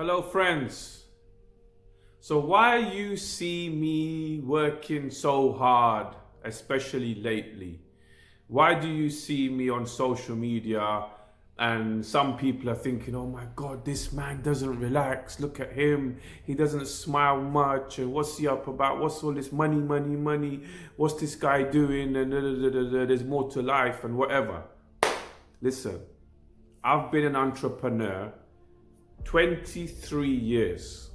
Hello friends. So why you see me working so hard, especially lately? Why do you see me on social media and some people are thinking, oh my God, this man doesn't relax. Look at him. He doesn't smile much. And what's he up about? What's all this money, money, money? What's this guy doing? And there's more to life and whatever. Listen, I've been an entrepreneur 23 years.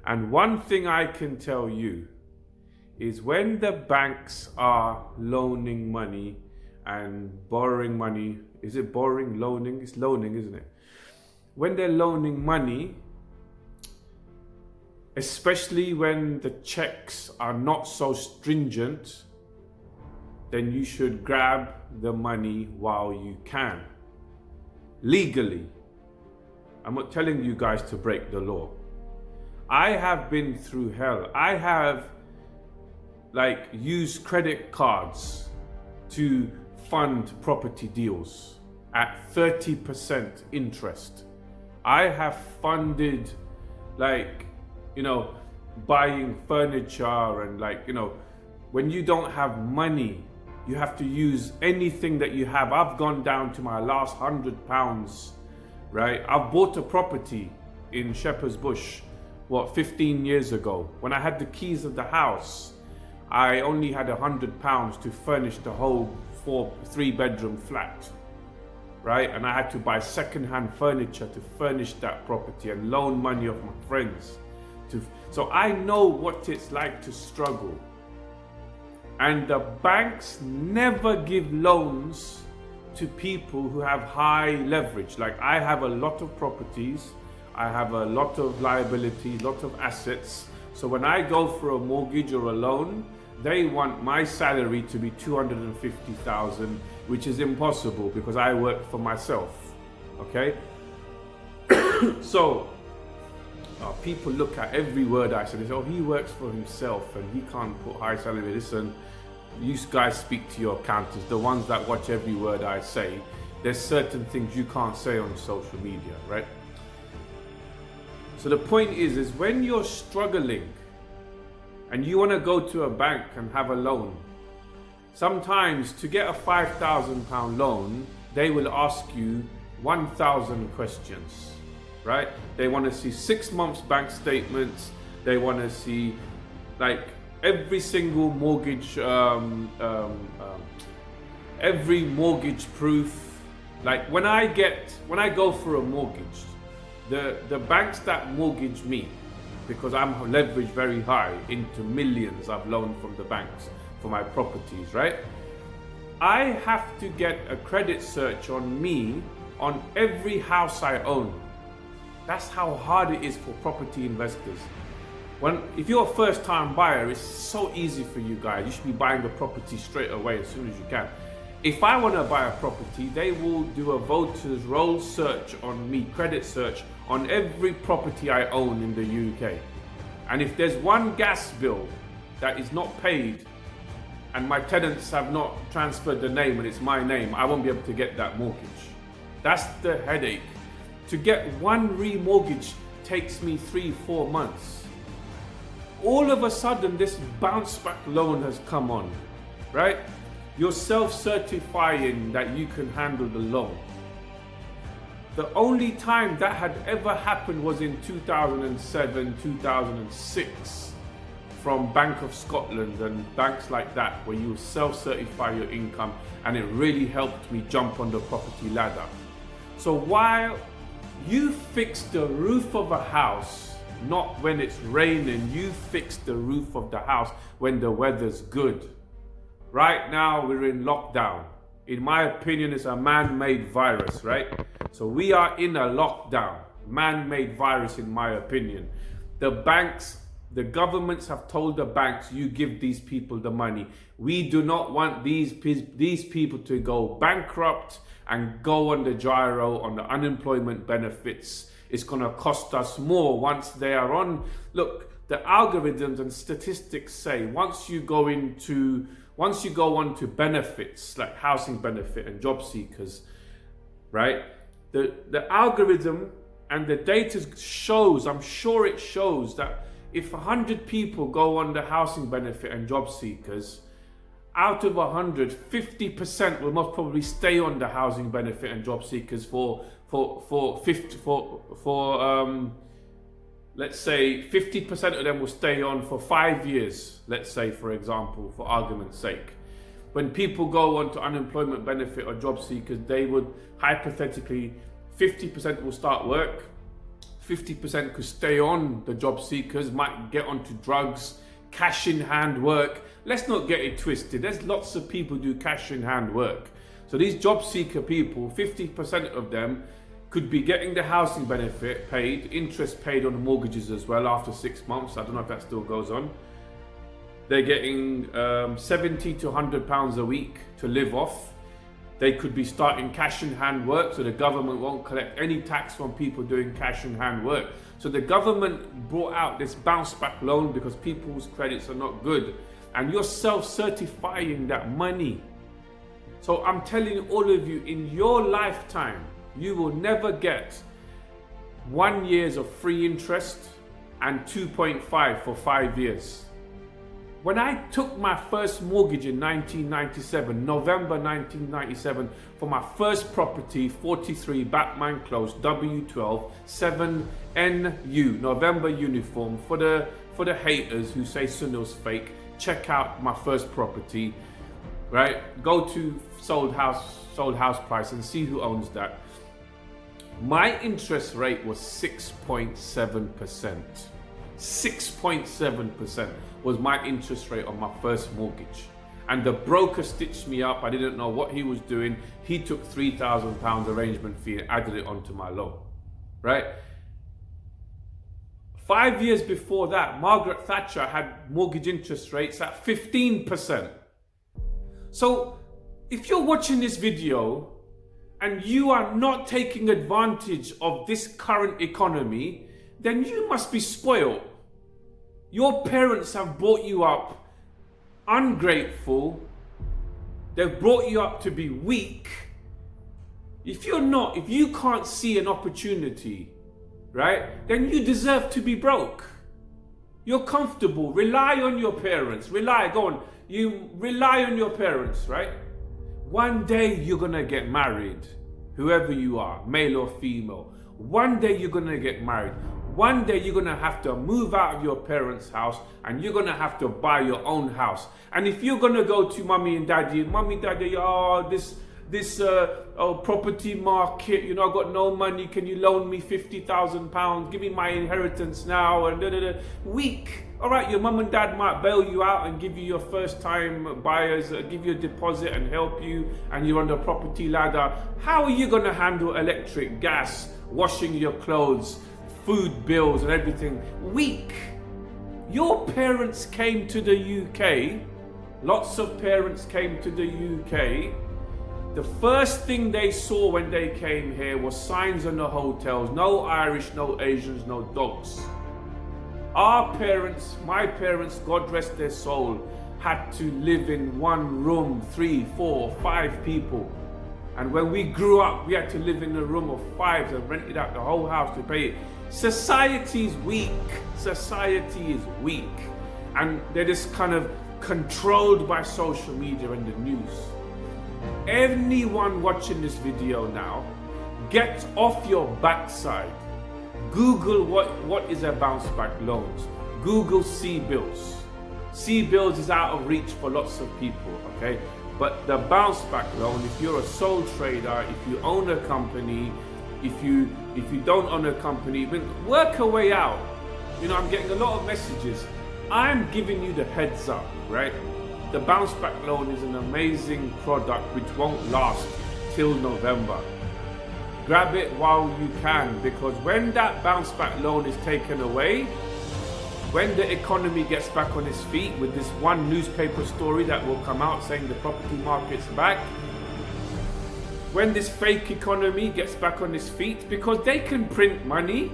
And one thing I can tell you is when the banks are loaning money and borrowing money, is it borrowing, loaning? It's loaning, isn't it? When they're loaning money, especially when the checks are not so stringent, then you should grab the money while you can, legally. I'm not telling you guys to break the law. I have been through hell. I have used credit cards to fund property deals at 30% interest. I have funded buying furniture and when you don't have money, you have to use anything that you have. I've gone down to my last £100. Right, I've bought a property in Shepherd's Bush, 15 years ago. When I had the keys of the house, I only had £100 to furnish the whole 3-bedroom flat, right? And I had to buy second-hand furniture to furnish that property and loan money of my friends. So I know what it's like to struggle. And the banks never give loans to people who have high leverage. Like I have a lot of properties, I have a lot of liabilities, a lot of assets. So when I go for a mortgage or a loan, they want my salary to be 250,000, which is impossible because I work for myself, okay? So people look at every word I say, they say, oh, he works for himself and he can't put high salary. Listen, you guys speak to your accountants, the ones that watch every word I say. There's certain things you can't say on social media, right? So the point is when you're struggling and you want to go to a bank and have a loan, sometimes to get a £5,000 loan, they will ask you 1,000 questions, right? They want to see 6 months bank statements. They want to see every single mortgage, every mortgage proof. When I go for a mortgage, the banks that mortgage me, because I'm leveraged very high into millions I've loaned from the banks for my properties, right? I have to get a credit search on me on every house I own. That's how hard it is for property investors. If you're a first-time buyer, it's so easy for you guys. You should be buying the property straight away as soon as you can. If I want to buy a property, they will do a voters roll search on me, credit search on every property I own in the UK. And if there's one gas bill that is not paid and my tenants have not transferred the name and it's my name, I won't be able to get that mortgage. That's the headache. To get one remortgage takes me 3-4 months. All of a sudden, this bounce back loan has come on, right? You're self-certifying that you can handle the loan. The only time that had ever happened was in 2007, 2006 from Bank of Scotland and banks like that, where you self-certify your income, and it really helped me jump on the property ladder. So while you fix the roof of a house, not when it's raining, you fix the roof of the house when the weather's good. Right now we're in lockdown. In my opinion, it's a man-made virus, right? So we are in a lockdown, man-made virus in my opinion. The banks, the governments have told the banks, you give these people the money. We do not want these people to go bankrupt and go on the gyro on the unemployment benefits. It's going to cost us more once they are on. Look, the algorithms and statistics say once you go on to benefits like housing benefit and job seekers, right? The algorithm And the data shows, I'm sure it shows, that if 100 people go on the housing benefit and job seekers, out of 100, 50% will most probably stay on the housing benefit and job seekers let's say 50% of them will stay on for 5 years, let's say, for example, for argument's sake. When people go on to unemployment benefit or job seekers, they would hypothetically, 50% will start work, 50% could stay on the job seekers, might get onto drugs, cash in hand work. Let's not get it twisted. There's lots of people do cash in hand work. So these job seeker people, 50% of them could be getting the housing benefit paid, interest paid on the mortgages as well after 6 months. I don't know if that still goes on. They're getting 70 to 100 pounds a week to live off. They could be starting cash in hand work, so the government won't collect any tax from people doing cash in hand work. So the government brought out this bounce back loan because people's credits are not good. And you're self-certifying that money. So I'm telling all of you, in your lifetime, you will never get 1 year of free interest and 2.5 for 5 years. When I took my first mortgage in 1997, November 1997, for my first property, 43 Batman Close, W12, 7NU, November uniform, for the haters who say Sunil's fake, check out my first property, right? Go to sold house price and see who owns that. My interest rate was 6.7%. 6.7% was my interest rate on my first mortgage. And the broker stitched me up. I didn't know what he was doing. He took £3,000 arrangement fee and added it onto my loan, right? 5 years before that, Margaret Thatcher had mortgage interest rates at 15%. So if you're watching this video and you are not taking advantage of this current economy, then you must be spoiled. Your parents have brought you up ungrateful. They've brought you up to be weak. If you can't see an opportunity, right, then you deserve to be broke. You're comfortable. Rely on your parents. You rely on your parents, right? One day you're gonna get married, whoever you are, male or female. One day you're gonna get married. One day you're gonna have to move out of your parents' house and you're gonna have to buy your own house. And if you're gonna go to mommy, daddy, this property market, I've got no money, can you loan me £50,000? Give me my inheritance now, and weak. All right, your mum and dad might bail you out and give you your first time buyers, give you a deposit and help you, and you're on the property ladder. How are you gonna handle electric, gas, washing your clothes, food bills and everything? Weak. Your parents came to the UK, lots of parents came to the UK. The first thing they saw when they came here was signs on the hotels, no Irish, no Asians, no dogs. Our parents, my parents, God rest their soul, had to live in one room, 3, 4, 5 people. And when we grew up, we had to live in a room of 5 and rented out the whole house to pay it. Society is weak. Society is weak. And they're just kind of controlled by social media and the news. Anyone watching this video now, get off your backside. Google what is a bounce back loans. Google C-bills. C-bills is out of reach for lots of people, okay? But the bounce back loan, if you're a sole trader, if you own a company, if you don't own a company, work a way out. I'm getting a lot of messages. I'm giving you the heads up, right? The bounce back loan is an amazing product which won't last till November. Grab it while you can, because when that bounce back loan is taken away, when the economy gets back on its feet with this one newspaper story that will come out saying the property market's back, when this fake economy gets back on its feet, because they can print money,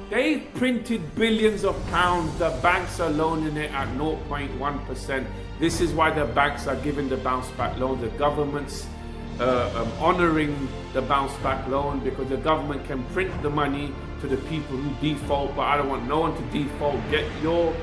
they've printed billions of pounds, the banks are loaning it at 0.1%. This is why the banks are giving the bounce back loan. The governments honouring the bounce back loan, because the government can print the money to the people who default, but I don't want no one to default. Get your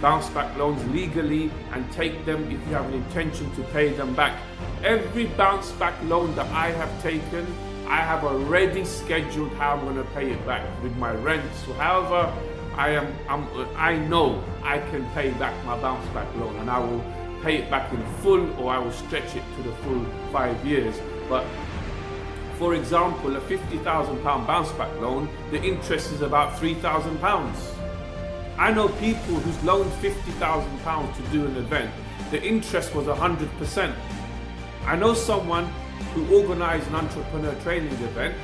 bounce back loans legally and take them if you have an intention to pay them back. Every bounce back loan that I have taken, I have already scheduled how I'm going to pay it back with my rents. So however I know I can pay back my bounce back loan, and I will pay it back in full, or I will stretch it to the full 5 years. But for example, a £50,000 bounce back loan, the interest is about £3,000. I know people who's loaned £50,000 to do an event. The interest was 100%. I know someone who organised an entrepreneur training event.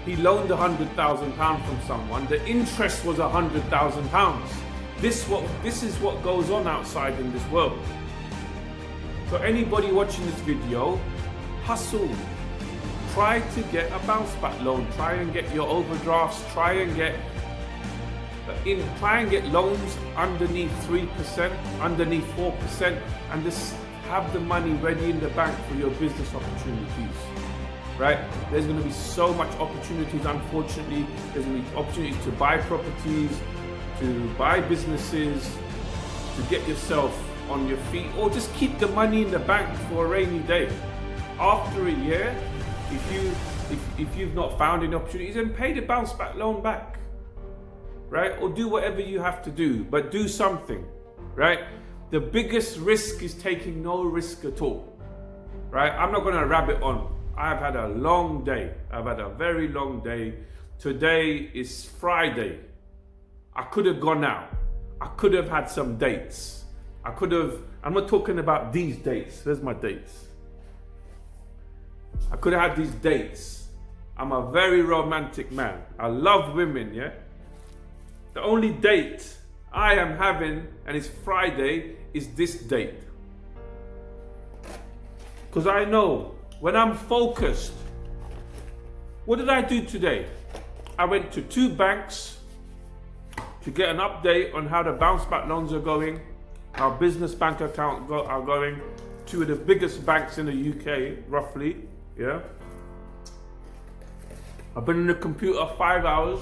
He loaned £100,000 from someone. The interest was £100,000. This is what goes on outside in this world. So anybody watching this video, hustle. Try to get a bounce back loan. Try and get your overdrafts. Try and get loans underneath 3%, underneath 4%, and just have the money ready in the bank for your business opportunities. Right? There's going to be so much opportunities. Unfortunately, there's going to be opportunities to buy properties, to buy businesses, to get yourself on your feet, or just keep the money in the bank for a rainy day. After a year, if you've not found any opportunities, then pay the bounce back loan back, right? Or do whatever you have to do, but do something, right? The biggest risk is taking no risk at all, right? I'm not going to rabbit on. I've had a long day. I've had a very long day. Today is Friday. I could have gone out. I could have had some dates. I'm not talking about these dates. There's my dates. I could have had these dates. I'm a very romantic man. I love women, yeah? The only date I am having, and it's Friday, is this date. Because I know when I'm focused. What did I do today? I went to 2 banks to get an update on how the bounce back loans are going, how business bank accounts are going. 2 of the biggest banks in the UK, roughly, yeah? I've been in the computer 5 hours,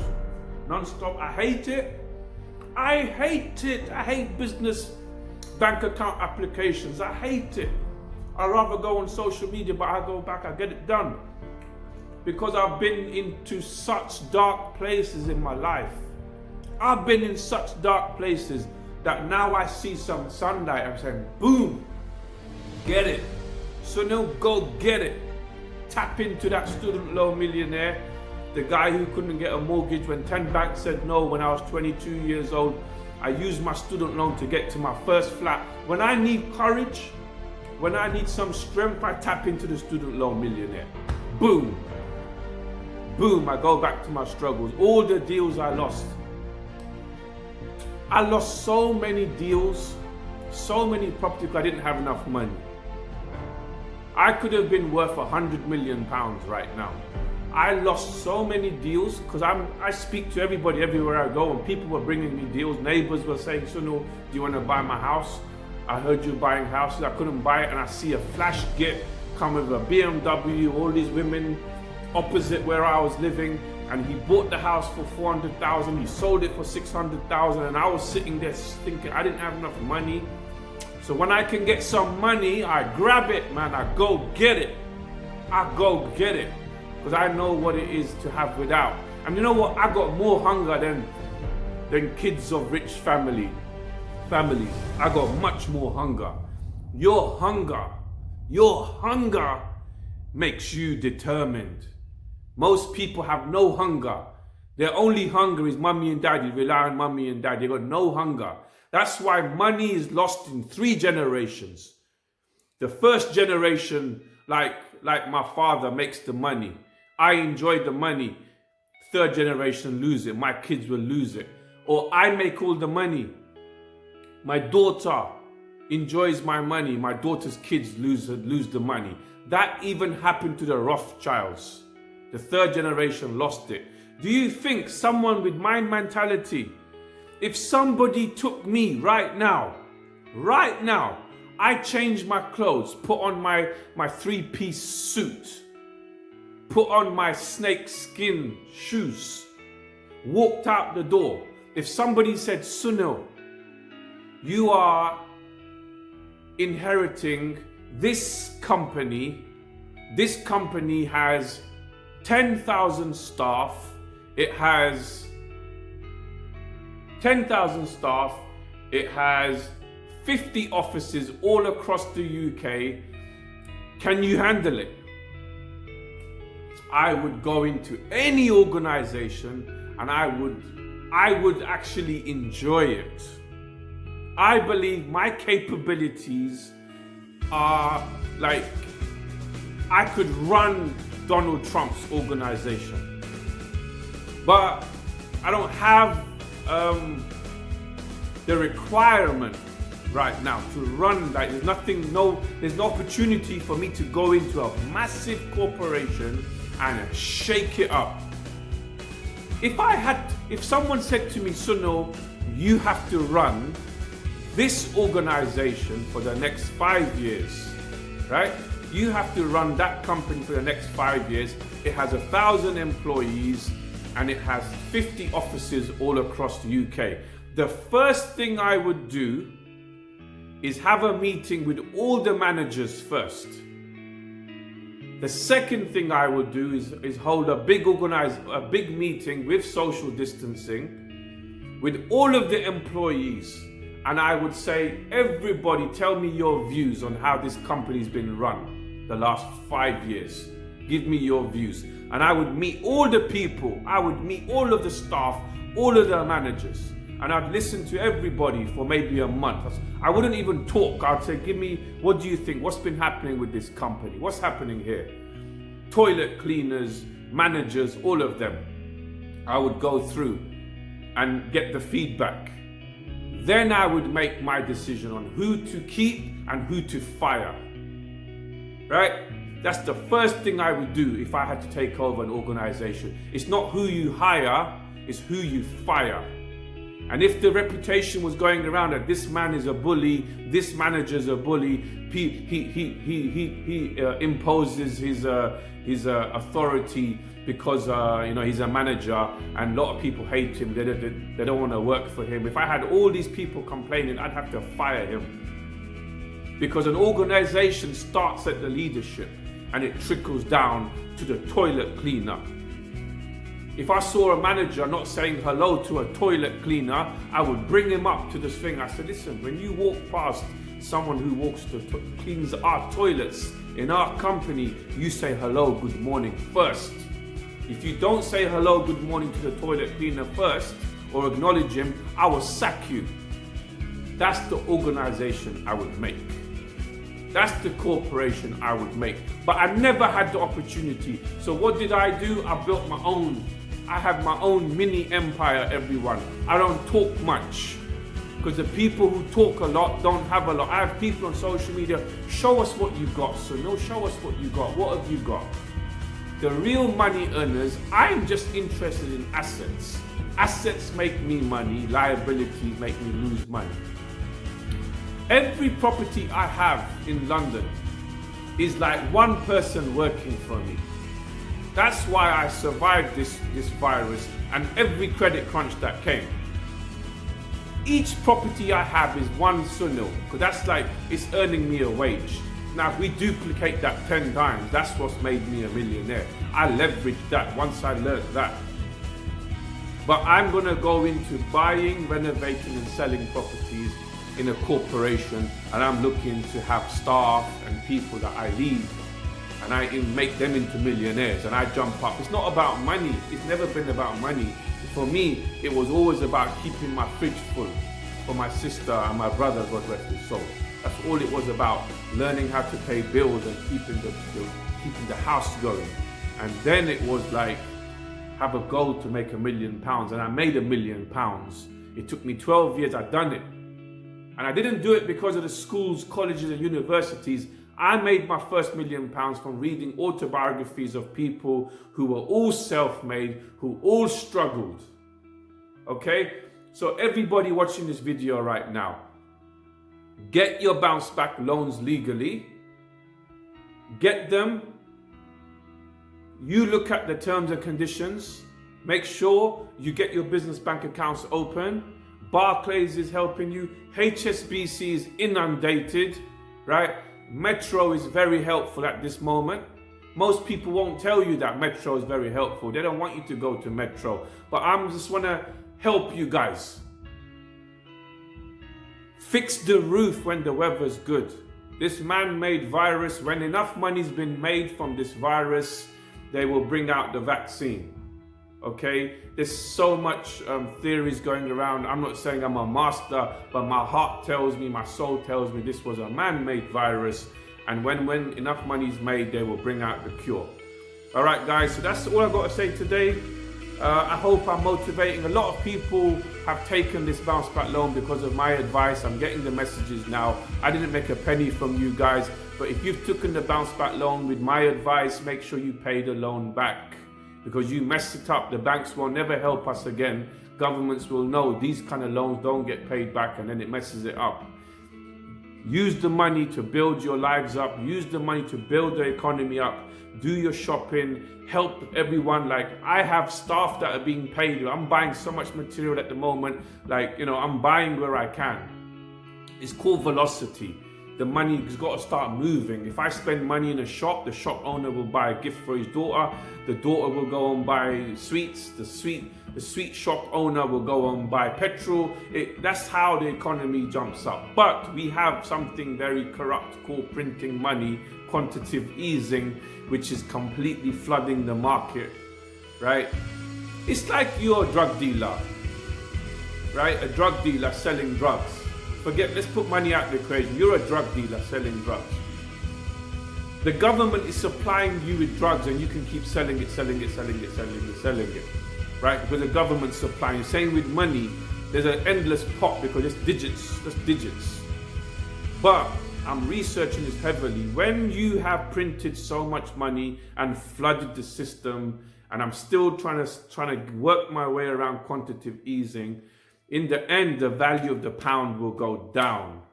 non-stop. I hate it. I hate business bank account applications. I hate it. I'd rather go on social media, but I go back, I get it done. Because I've been into such dark places in my life. I've been in such dark places that now I see some sunlight. I'm saying, boom, get it. So now go get it. Tap into that student loan millionaire. The guy who couldn't get a mortgage when 10 banks said no when I was 22 years old. I used my student loan to get to my first flat. When I need courage, when I need some strength, I tap into the student loan millionaire. Boom. Boom, I go back to my struggles. All the deals I lost. I lost so many deals, so many properties because I didn't have enough money. I could have been worth £100 million right now. I lost so many deals because I speak to everybody everywhere I go, and people were bringing me deals. Neighbors were saying, Sunu, do you want to buy my house? I heard you buying houses. I couldn't buy it, and I see a flash git come with a BMW, all these women opposite where I was living, and he bought the house for 400,000. He sold it for 600,000, and I was sitting there thinking I didn't have enough money. So when I can get some money, I grab it, man. I go get it. I go get it. Because I know what it is to have without. And you know what? I got more hunger than kids of rich families. I got much more hunger. Your hunger makes you determined. Most people have no hunger. Their only hunger is mommy and daddy. Rely on mommy and daddy. They got no hunger. That's why money is lost in 3 generations. The first generation, like my father, makes the money. I enjoy the money. 3rd generation lose it. My kids will lose it. Or I make all the money. My daughter enjoys my money. My daughter's kids lose the money. That even happened to the Rothschilds. The 3rd generation lost it. Do you think someone with my mentality, if somebody took me right now, I changed my clothes, put on my three-piece suit, put on my snake skin shoes, walked out the door. If somebody said, Sunil, you are inheriting this company has 10,000 staff, it has 10,000 staff, it has 50 offices all across the UK, can you handle it? I would go into any organization and I would actually enjoy it. I believe my capabilities are like, I could run Donald Trump's organization, but I don't have the requirement right now to run. Like, there's no opportunity for me to go into a massive corporation and shake it up. If someone said to me, Sunil, you have to run this organization for the next 5 years, right? You have to run that company for the next 5 years. It has 1,000 employees and it has 50 offices all across the UK. The first thing I would do is have a meeting with all the managers first. The second thing I would do is hold a big meeting with social distancing with all of the employees. And I would say, everybody tell me your views on how this company's been run the last 5 years. Give me your views. And I would meet all the people. I would meet all of the staff, all of the managers. And I'd listen to everybody for maybe a month. I wouldn't even talk. I'd say, give me, what do you think? What's been happening with this company? What's happening here? Toilet cleaners, managers, all of them. I would go through and get the feedback. Then I would make my decision on who to keep and who to fire. Right? That's the first thing I would do if I had to take over an organization. It's not who you hire, it's who you fire. And if the reputation was going around that this man is a bully, this manager's a bully, he imposes his authority because he's a manager and a lot of people hate him, they don't want to work for him. If I had all these people complaining, I'd have to fire him. Because an organization starts at the leadership and it trickles down to the toilet cleaner. If I saw a manager not saying hello to a toilet cleaner, I would bring him up to this thing. I said, listen, when you walk past someone who cleans our toilets in our company, you say hello, good morning first. If you don't say hello, good morning to the toilet cleaner first, or acknowledge him, I will sack you. That's the organization I would make. That's the corporation I would make. But I never had the opportunity. So what did I do? I built my own. I have my own mini empire, everyone. I don't talk much. Because the people who talk a lot don't have a lot. I have people on social media, show us what you got. So no, show us what you got. What have you got? The real money earners, I'm just interested in assets. Assets make me money, liabilities make me lose money. Every property I have in London is like one person working for me. That's why I survived this virus and every credit crunch that came. Each property I have is one Sunil, because that's like, it's earning me a wage. Now, if we duplicate that 10 times, that's what's made me a millionaire. I leveraged that once I learned that. But I'm gonna go into buying, renovating and selling properties in a corporation, and I'm looking to have staff and people that I lead and I make them into millionaires and I jump up. It's not about money. It's never been about money. For me, it was always about keeping my fridge full for my sister and my brother, God rest his soul. That's all it was about, learning how to pay bills and keeping the house going. And then it was like, have a goal to make £1 million, and I made £1 million. It took me 12 years, I'd done it. And I didn't do it because of the schools, colleges and universities. I made my first £1 million from reading autobiographies of people who were all self-made, who all struggled. Okay? So everybody watching this video right now, Get your bounce back loans legally. Get them. You look at the terms and conditions. Make sure you get your business bank accounts open. Barclays is helping you. HSBC is inundated, right? Metro is very helpful at this moment. Most people won't tell you that Metro is very helpful. They don't want you to go to Metro. But I just want to help you guys. Fix the roof when the weather's good. This man-made virus, when enough money's been made from this virus, they will bring out the vaccine. Okay? There's so much theories going around. I'm not saying I'm a master, but my heart tells me, my soul tells me this was a man-made virus. And when enough money's made, they will bring out the cure. All right, guys, so that's all I've got to say today. I hope I'm motivating. A lot of people have taken this bounce back loan because of my advice. I'm getting the messages now. I didn't make a penny from you guys, but if you've taken the bounce back loan with my advice, make sure you pay the loan back, because you messed it up. The banks will never help us again. Governments will know these kind of loans don't get paid back, and then it messes it up. Use the money to build your lives up. Use the money to build the economy up. Do your shopping. Help everyone. Like, I have staff that are being paid. I'm buying so much material at the moment. Like, you know, I'm buying where I can. It's called velocity. The money's got to start moving. If I spend money in a shop, the shop owner will buy a gift for his daughter. The daughter will go and buy sweets. The sweet shop owner will go and buy petrol. That's how the economy jumps up. But we have something very corrupt called printing money, quantitative easing, which is completely flooding the market, right? It's like you're a drug dealer, right? A drug dealer selling drugs. Let's put money out of the equation. You're a drug dealer selling drugs. The government is supplying you with drugs, and you can keep selling it, right? Because the government's supplying. Same with money. There's an endless pot because it's digits. But I'm researching this heavily. When you have printed so much money and flooded the system, and I'm still trying to work my way around quantitative easing, in the end, the value of the pound will go down.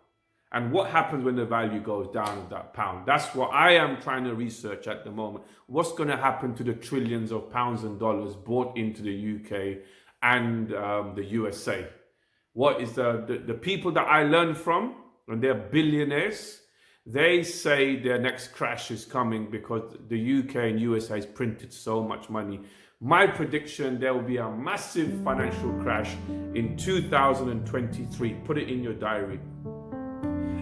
And what happens when the value goes down of that pound? That's what I am trying to research at the moment. What's going to happen to the trillions of pounds and dollars brought into the UK and the USA? What is the people that I learned from, and they're billionaires, they say their next crash is coming because the UK and USA has printed so much money. My prediction, there will be a massive financial crash in 2023. Put it in your diary.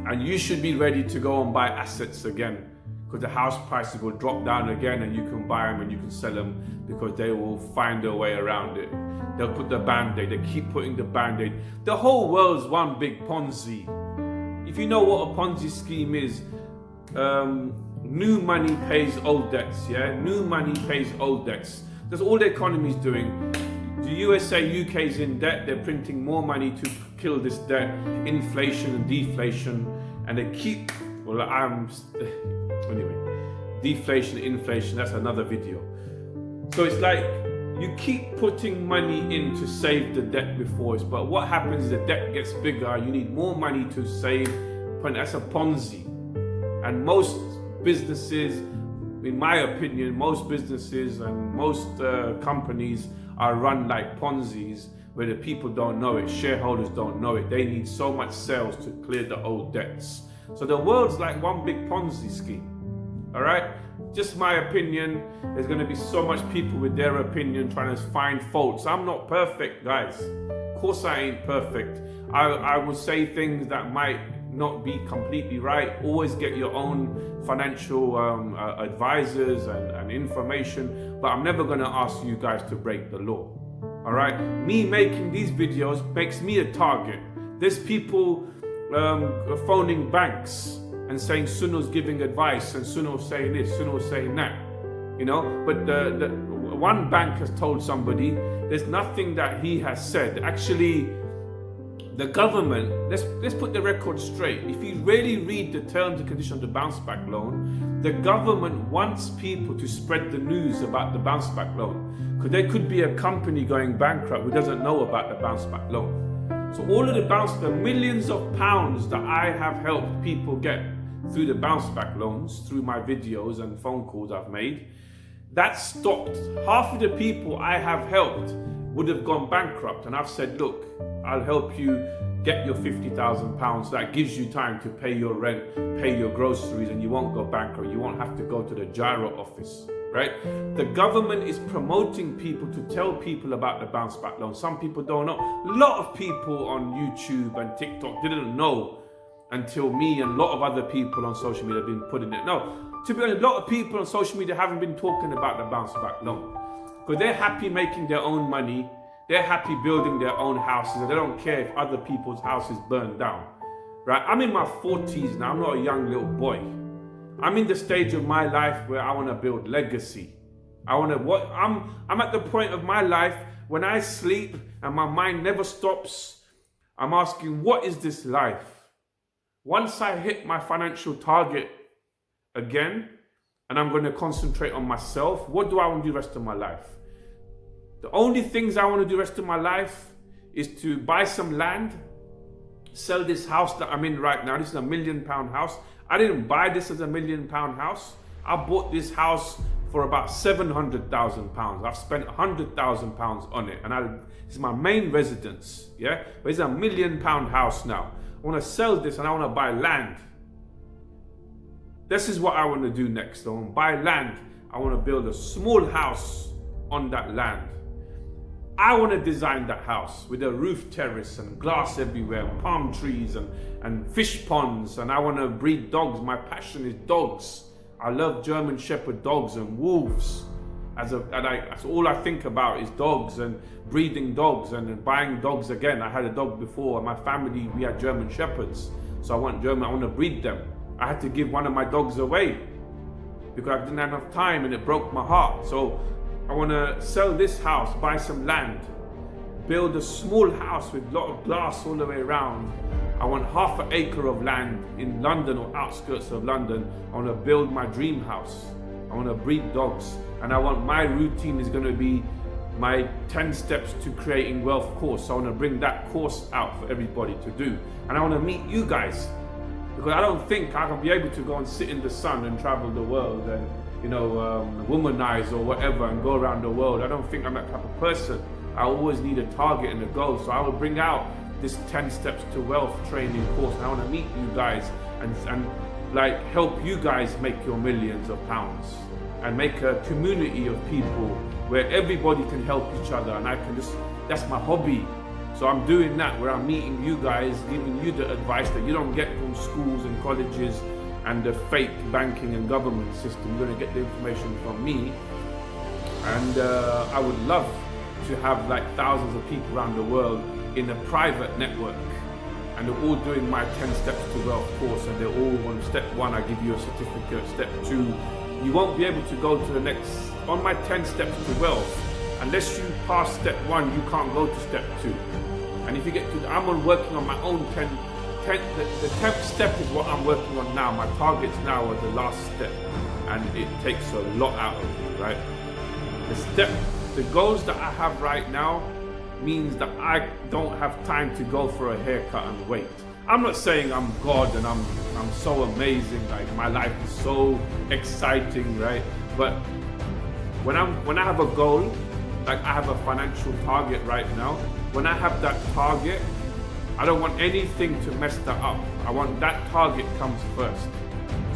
And you should be ready to go and buy assets again, because the house prices will drop down again, and you can buy them and you can sell them, because they will find a way around it. They'll put the band-aid. They keep putting the band-aid. The whole world's one big Ponzi. If you know what a Ponzi scheme is, new money pays old debts, yeah? New money pays old debts. That's all the economy's doing. The USA, UK's in debt. They're printing more money to kill this debt, inflation and deflation, and they keep, anyway, deflation, inflation, that's another video. So it's like you keep putting money in to save the debt before us, but what happens is the debt gets bigger, you need more money to save, that's a Ponzi. And most businesses, in my opinion, most businesses and most companies are run like Ponzi's, where the people don't know it, shareholders don't know it. They need so much sales to clear the old debts. So the world's like one big Ponzi scheme, all right? Just my opinion. There's gonna be so much people with their opinion trying to find faults. I'm not perfect, guys. Of course I ain't perfect. I will say things that might not be completely right. Always get your own financial advisors and information, but I'm never gonna ask you guys to break the law. All right, me making these videos makes me a target. There's people phoning banks and saying Sunil's giving advice, and Sunil's saying this, Sunil's saying that, you know. But the one bank has told somebody there's nothing that he has said. Actually, the government, let's put the record straight. If you really read the terms and conditions of the bounce back loan, the government wants people to spread the news about the bounce back loan, because there could be a company going bankrupt who doesn't know about the bounce back loan. So all of the millions of pounds that I have helped people get through the bounce back loans, through my videos and phone calls I've made, that stopped. Half of the people I have helped would have gone bankrupt, and I've said, look, I'll help you get your £50,000. That gives you time to pay your rent, pay your groceries, and you won't go bankrupt. You won't have to go to the gyro office, right? The government is promoting people to tell people about the bounce back loan. Some people don't know. A lot of people on YouTube and TikTok didn't know until me and a lot of other people on social media have been putting it. No, to be honest, a lot of people on social media haven't been talking about the bounce back loan because they're happy making their own money. They're happy building their own houses, and they don't care if other people's houses burn down, right? I'm in my 40s now. I'm not a young little boy. I'm in the stage of my life where I want to build legacy. I'm at the point of my life when I sleep and my mind never stops. I'm asking, what is this life? Once I hit my financial target again, and I'm going to concentrate on myself, what do I want to do the rest of my life? The only things I want to do the rest of my life is to buy some land, sell this house that I'm in right now. This is £1 million house. I didn't buy this as £1 million house. I bought this house for about £700,000. I've spent £100,000 on it, and this is my main residence. Yeah, but it's £1 million house now. I want to sell this and I want to buy land. This is what I want to do next. I want to buy land. I want to build a small house on that land. I want to design that house with a roof terrace and glass everywhere, palm trees and fish ponds, and I want to breed dogs. My passion is dogs. I love German Shepherd dogs and wolves. That's all I think about is dogs and breeding dogs and buying dogs again. I had a dog before. My family, we had German Shepherds, so I want to breed them. I had to give one of my dogs away because I didn't have enough time, and it broke my heart. So I want to sell this house, buy some land, build a small house with a lot of glass all the way around. I want half an acre of land in London or outskirts of London. I want to build my dream house. I want to breed dogs, and I want my routine is going to be my 10 steps to creating wealth course. So I want to bring that course out for everybody to do, and I want to meet you guys, because I don't think I can be able to go and sit in the sun and travel the world and womanize or whatever and go around the world. I don't think I'm that type of person. I always need a target and a goal. So I will bring out this 10 steps to wealth training course, and I want to meet you guys and like help you guys make your millions of pounds and make a community of people where everybody can help each other, and I can that's my hobby. So I'm doing that, where I'm meeting you guys, giving you the advice that you don't get from schools and colleges and the fake banking and government system. You're going to get the information from me, and I would love to have like thousands of people around the world in a private network, and they're all doing my 10 steps to wealth course, and they're all on step 1 I give you a certificate, step 2 you won't be able to go to the next on my 10 steps to wealth unless you pass step 1. You can't go to step 2, and if you get to I'm working on my own 10 the 10th step is what I'm working on now. My targets now are the last step, and it takes a lot out of me, right? The goals that I have right now means that I don't have time to go for a haircut and wait. I'm not saying I'm God and I'm so amazing, like my life is so exciting, right? But when I have a goal, like I have a financial target right now, when I have that target, I don't want anything to mess that up. I want that target comes first.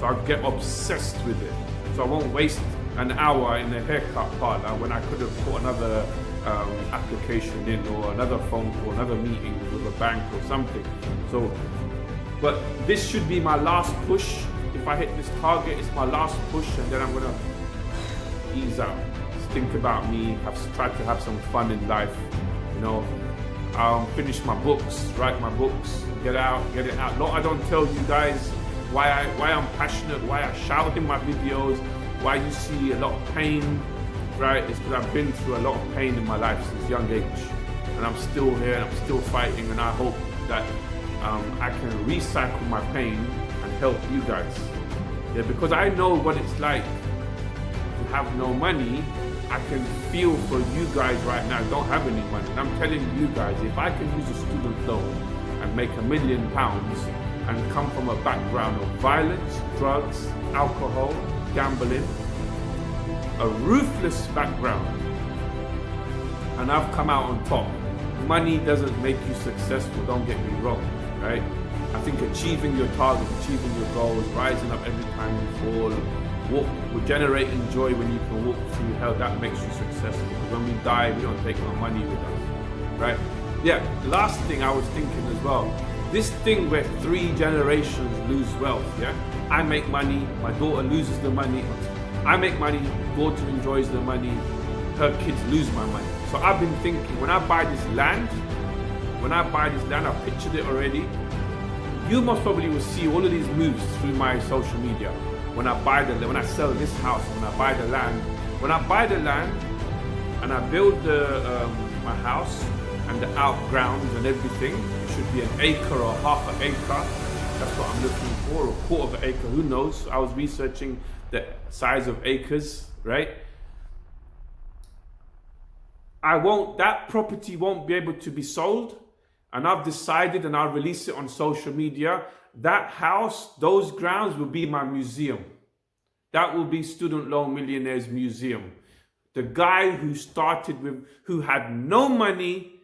So I get obsessed with it. So I won't waste an hour in a haircut parlor when I could have put another application in, or another phone call, another meeting with a bank or something. So, but this should be my last push. If I hit this target, it's my last push, and then I'm gonna ease out. Just think about me, try to have some fun in life, finish my books, write my books, get it out. No, I don't tell you guys why I'm passionate, why I shout in my videos, why you see a lot of pain, right? It's because I've been through a lot of pain in my life since young age, and I'm still here, and I'm still fighting, and I hope that I can recycle my pain and help you guys. Yeah, because I know what it's like to have no money I can feel for you guys right now who don't have any money. And I'm telling you guys, if I can use a student loan and make £1 million and come from a background of violence, drugs, alcohol, gambling, a ruthless background, and I've come out on top. Money doesn't make you successful, don't get me wrong, right? I think achieving your targets, achieving your goals, rising up every time you fall, generating joy when you can walk through hell, that makes you successful. Because when we die, we don't take our money with us, right? Yeah, last thing I was thinking as well, this thing where 3 generations lose wealth, yeah? I make money, my daughter loses the money, I make money, daughter enjoys the money, her kids lose my money. So I've been thinking, when I buy this land, I've pictured it already. You most probably will see all of these moves through my social media. When I sell this house, when I buy the land, and I build my house and the outgrounds and everything, it should be 1 acre or half an acre. That's what I'm looking for, or 1/4 of an acre, who knows? I was researching the size of acres, right? That property won't be able to be sold, and I've decided, and I'll release it on social media, that house, those grounds will be my museum. That will be Student Loan Millionaires Museum. The guy who had no money,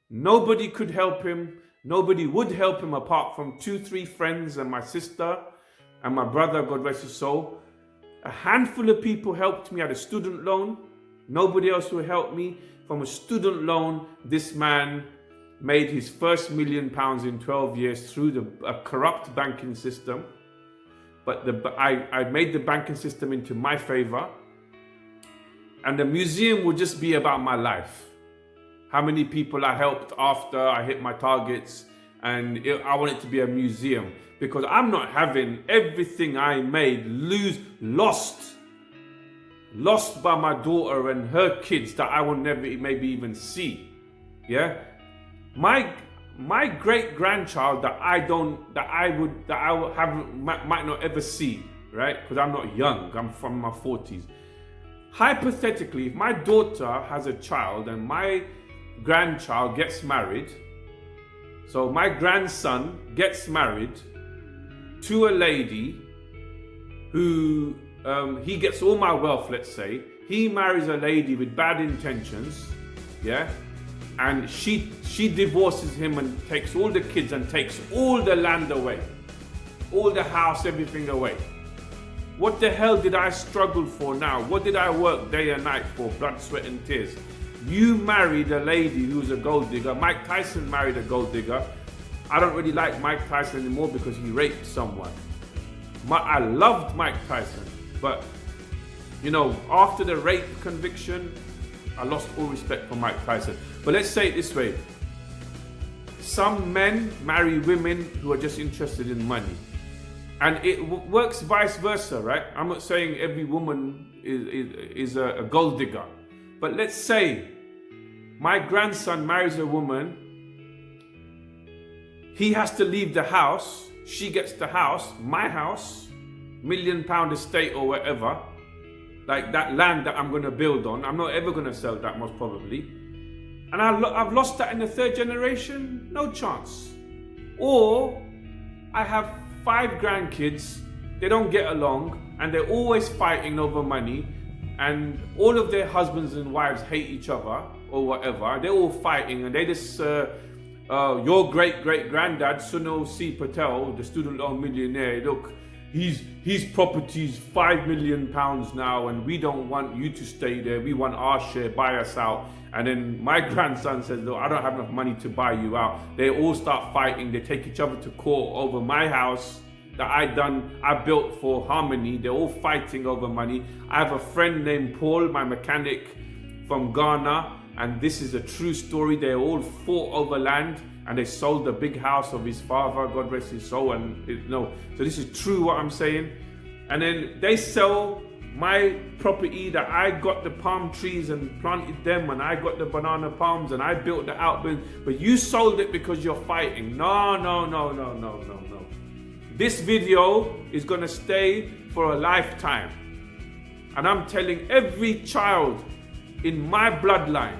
nobody could help him, nobody would help him apart from 2-3 friends and my sister and my brother, God rest his soul. A handful of people helped me at a student loan. Nobody else will help me. From a student loan, this man made his first £1 million in 12 years through a corrupt banking system. But I made the banking system into my favor. And the museum will just be about my life. How many people I helped after I hit my targets. And I want it to be a museum. Because I'm not having everything I made lost by my daughter and her kids that I will never maybe even see. Yeah, my great grandchild might not ever see, right? Because I'm not young, I'm from my 40s. Hypothetically, if my daughter has a child and my grandchild gets married, so my grandson gets married to a lady who he gets all my wealth, let's say. He marries a lady with bad intentions, yeah? And she divorces him and takes all the kids and takes all the land away. All the house, everything away. What the hell did I struggle for now? What did I work day and night for? Blood, sweat and tears. You married a lady who's a gold digger. Mike Tyson married a gold digger. I don't really like Mike Tyson anymore because he raped someone. I loved Mike Tyson. But, you know, after the rape conviction, I lost all respect for Mike Tyson. But let's say it this way. Some men marry women who are just interested in money. And it works vice versa, right? I'm not saying every woman is a gold digger. But let's say my grandson marries a woman. He has to leave the house. She gets the house, my house. £1 million estate or whatever, like that land that I'm going to build on. I'm not ever going to sell that, most probably. And I've lost that in the 3rd generation? No chance. Or I have 5 grandkids, they don't get along, and they're always fighting over money, and all of their husbands and wives hate each other, or whatever. They're all fighting, and they just, your great-great-granddad, Sunil C. Patel, the student loan millionaire, look, his property's £5 million now, and we don't want you to stay there. We want our share, buy us out. And then my grandson says, look, I don't have enough money to buy you out. They all start fighting. They take each other to court over my house that I built for Harmony. They're all fighting over money. I have a friend named Paul, my mechanic from Ghana, and this is a true story. They all fought over land. And they sold the big house of his father, God rest his soul. So this is true what I'm saying. And then they sell my property that I got the palm trees and planted them, and I got the banana palms and I built the outbuilding. But you sold it because you're fighting. No. This video is going to stay for a lifetime. And I'm telling every child in my bloodline.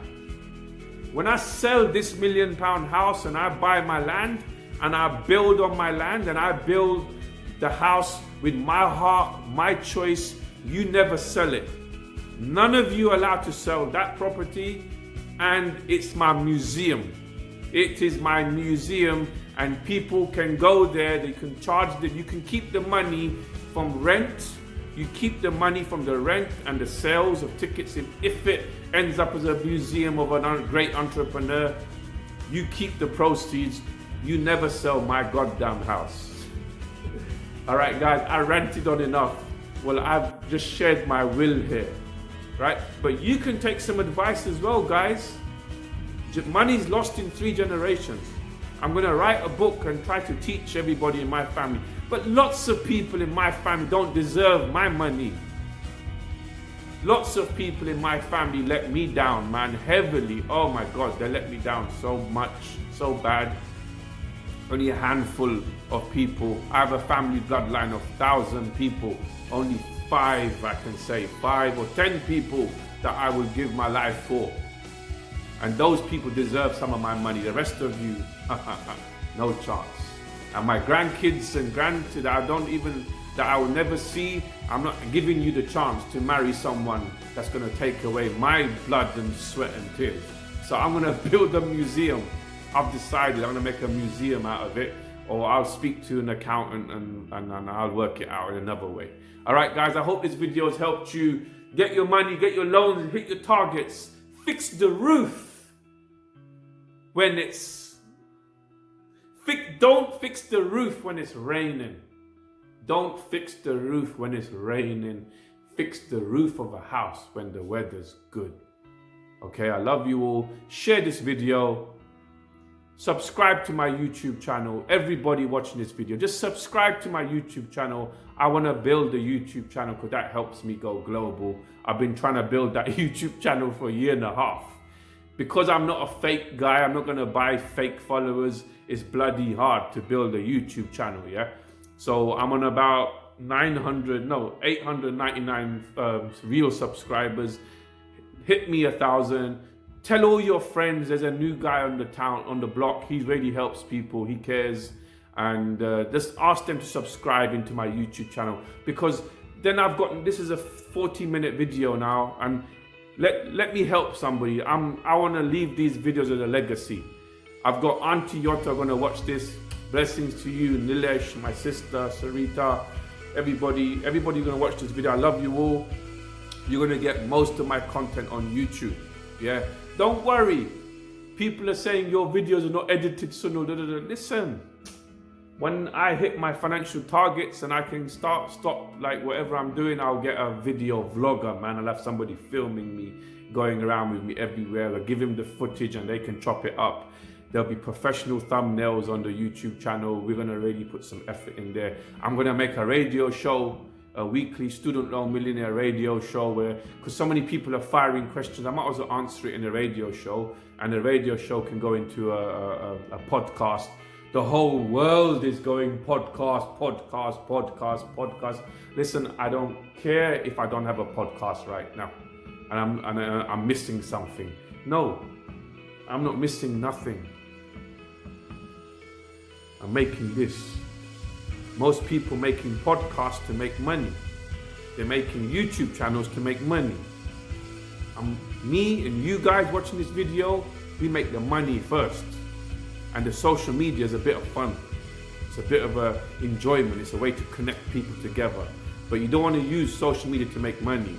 When I sell this £1 million house and I buy my land and I build on my land and I build the house with my heart, my choice, you never sell it. None of you are allowed to sell that property, and it's my museum. It is my museum, and people can go there, they can charge it, you can keep the money from rent. You keep the money from the rent and the sales of tickets. If it ends up as a museum of a great entrepreneur, you keep the proceeds. You never sell my goddamn house. All right, guys, I ranted on enough. Well, I've just shared my will here, right? But you can take some advice as well, guys. Money's lost in 3 generations. I'm going to write a book and try to teach everybody in my family. But lots of people in my family don't deserve my money. Lots of people in my family let me down, man, heavily. Oh my God, they let me down so much, so bad. Only a handful of people. I have a family bloodline of 1,000 people. Only 5, I can say, 5 or 10 people that I will give my life for. And those people deserve some of my money. The rest of you, no chance. And my grandkids and grandkids that I will never see, I'm not giving you the chance to marry someone that's going to take away my blood and sweat and tears. So I'm going to build a museum. I've decided I'm going to make a museum out of it, or I'll speak to an accountant and I'll work it out in another way. All right, guys, I hope this video has helped you get your money, get your loans, hit your targets, fix the roof when it's don't fix the roof when it's raining. Don't fix the roof when it's raining. Fix the roof of a house when the weather's good. Okay, I love you all. Share this video. Subscribe to my YouTube channel. Everybody watching this video, just subscribe to my YouTube channel. I want to build a YouTube channel because that helps me go global. I've been trying to build that YouTube channel for 1.5 years. Because I'm not a fake guy, I'm not going to buy fake followers. It's bloody hard to build a YouTube channel, yeah? So I'm on about 899 real subscribers. Hit me 1,000. Tell all your friends there's a new guy on the block. He really helps people. He cares. And just ask them to subscribe into my YouTube channel, because then this is a 40-minute video now, and let me help somebody. I want to leave these videos as a legacy. I've got Auntie Yota going to watch this. Blessings to you, Nilesh, my sister, Sarita, everybody going to watch this video. I love you all. You're going to get most of my content on YouTube. Yeah. Don't worry. People are saying your videos are not edited, so no. Listen. When I hit my financial targets and I can stop like whatever I'm doing, I'll get a video vlogger, man. I'll have somebody filming me, going around with me everywhere. I'll give him the footage and they can chop it up. There'll be professional thumbnails on the YouTube channel. We're gonna really put some effort in there. I'm gonna make a radio show, a weekly student loan millionaire radio show because so many people are firing questions, I might as well answer it in a radio show, and the radio show can go into a podcast. The whole world is going podcast. Listen, I don't care if I don't have a podcast right now and I'm missing something. No, I'm not missing nothing. I'm making this. Most people making podcasts to make money. They're making YouTube channels to make money. Me and you guys watching this video, we make the money first. And the social media is a bit of fun. It's a bit of a enjoyment. It's a way to connect people together. But you don't want to use social media to make money,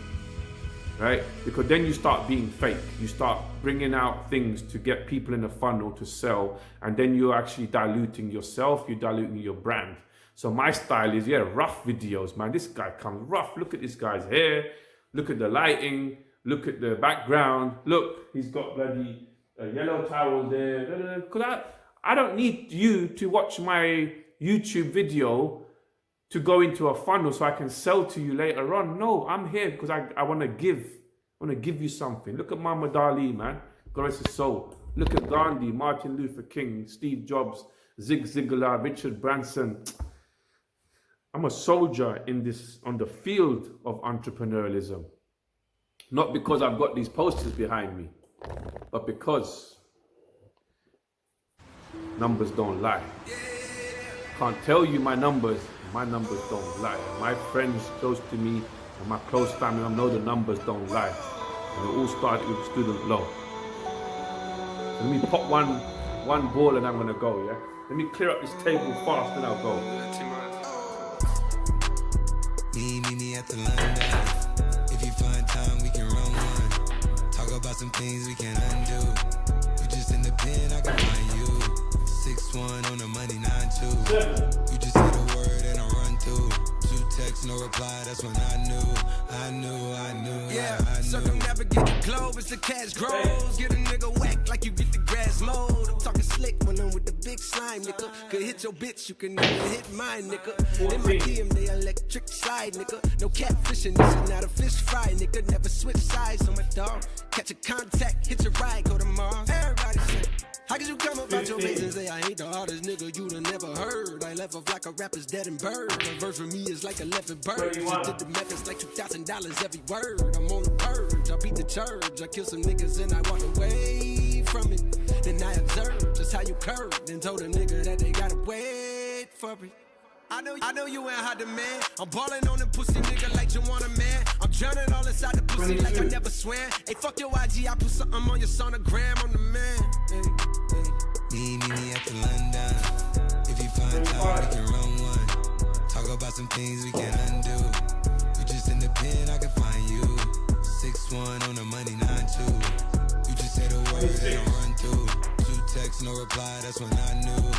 right? Because then you start being fake. You start bringing out things to get people in a funnel to sell. And then you're actually diluting yourself. You're diluting your brand. So my style is, rough videos, man. This guy comes rough. Look at this guy's hair. Look at the lighting. Look at the background. Look, he's got bloody a yellow towel there. Because I don't need you to watch my YouTube video to go into a funnel so I can sell to you later on. No, I'm here because I want to give. I want to give you something. Look at Muhammad Ali, man. God rest his soul. Look at Gandhi, Martin Luther King, Steve Jobs, Zig Ziglar, Richard Branson. I'm a soldier on the field of entrepreneurialism. Not because I've got these posters behind me, but because numbers don't lie. Can't tell you my numbers don't lie. My friends close to me and my close family, I know the numbers don't lie. And it all started with student loan. So let me pop one ball and I'm gonna go, yeah? Let me clear up this table fast and I'll go. Me at the London. If you find time, we can run one. Talk about some things we can undo. You just in the pen, I can find you. 6-1 on the money, 9-2. You just say the word and I run through. 2 texts, no reply, that's when I knew. Yeah, circumnavigate the globe as the cash grows. Get a nigga whack like you get the grass mowed. I'm talking slick when I'm with the big slime, nigga. Could hit your bitch, you can never hit mine, nigga. In my DM, they electric slide, nigga. No catfishing, this is not a fish fry, nigga. Never switch sides on my dog. Catch a contact, hit your ride, go to Mars. Everybody say, how could you come up out your face and say I ain't the hardest nigga you'd have never heard? I left off like a rapper's dead and bird. A verse for me is like 11 birds. I did the math, it's like $2,000 every word. I'm on the purge, I beat the church. I kill some niggas and I walk away from it. Then I observed just how you curved and told a nigga that they gotta wait for it. I know you ain't hot demand. I'm balling on them pussy nigga like you want a man. I'm drowning all inside the pussy like I never swam. Hey, fuck your IG, I put something on your sonogram. I'm the man. Me at the London. If you find time, we can run one. Talk about some things we can undo. You just in the pen, I can find you. 6-1 on the money, 9-2. You just say the word and I run through. 2 texts, no reply, that's when I knew.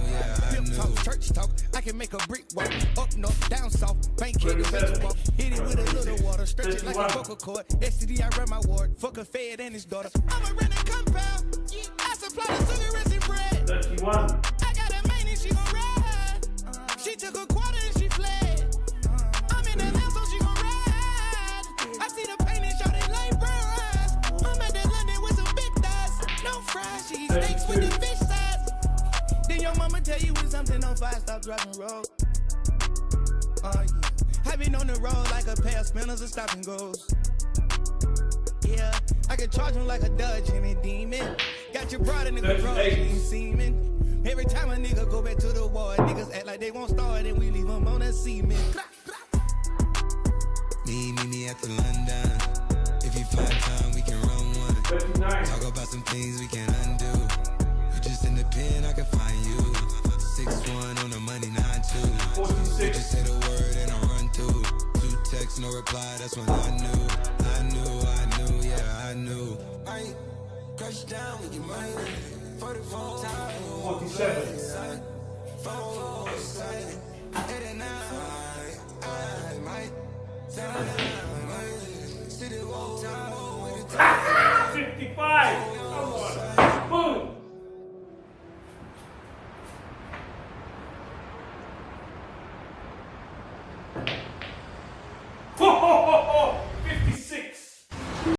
Yeah, I knew. Talk, church talk, I can make a brick walk. Up north, down south, bank head to make walk. Hit it with a little water, stretch it like a vocal cord. STD, I run my ward, fuck a fed and his daughter. I'm a rented compound, I supply the cigarettes and bread. 31. I got a main and she gon' ride. She took a quarter and she fled. I'm in the lamp so she gon' ride. I see the pain and shot it like brown eyes. I'm at the London with some big thighs. No fried cheese steaks with the fish size. Then your mama tell you when something on fire, stop driving road. Yeah. I been on the road like a pair of spinners and stop and goes. Yeah, I can charge him like a Dodge and a demon. Got your brother in the garage, she ain't seeming. Every time a nigga go back to the war, niggas act like they won't start and we leave them on that cement. Me at the London. If you find time, we can run one. 39. Talk about some things we can undo. You just in the pen, I can find you. 6-1 on the money, 9-2. You just say the word and I run through. 2 texts, no reply, that's when I knew. Yeah, I knew. I crush down with your money. 44 times. 47. 55. Come on.